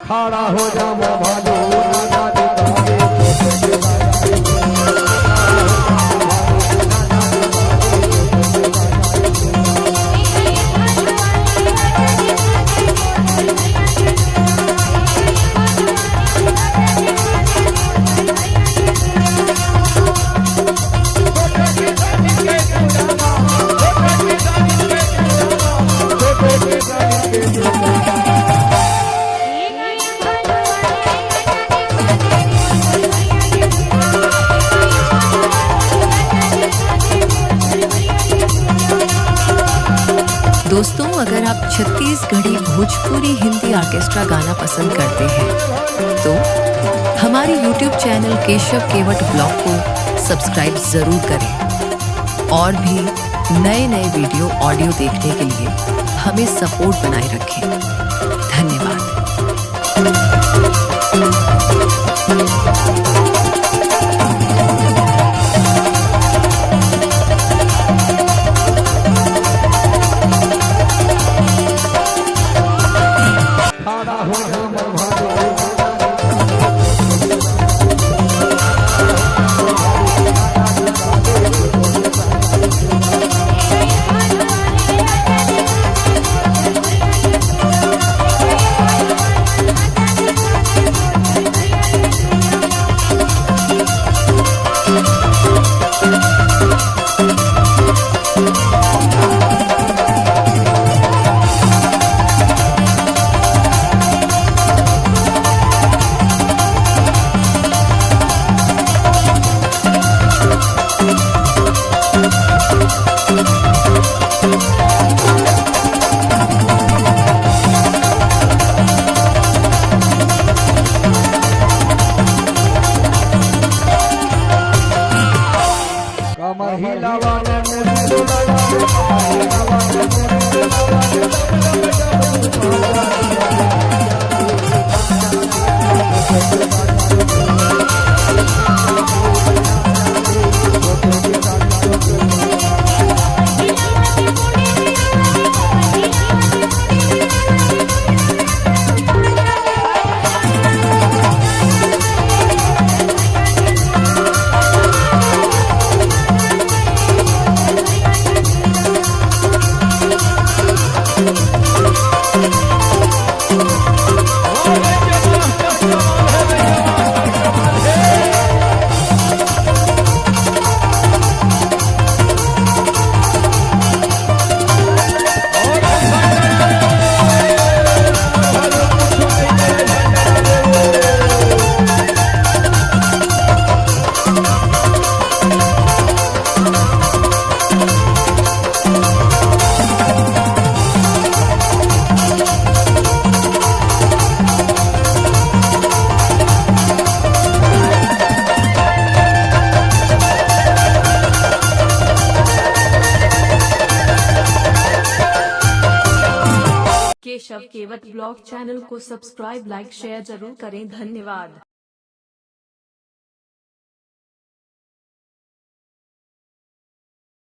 खड़ा हो जा भालू नाना दिखावे दोस्तों, अगर आप छत्तीसगढ़ी भोजपुरी हिंदी ऑर्केस्ट्रा गाना पसंद करते हैं तो हमारे YouTube चैनल केशव केवट ब्लॉग को सब्सक्राइब जरूर करें और भी नए नए वीडियो ऑडियो देखने के लिए हमें सपोर्ट बनाए रखें। धन्यवाद। केशव केवट ब्लॉग चैनल को सब्सक्राइब, लाइक, शेयर जरूर करें। धन्यवाद।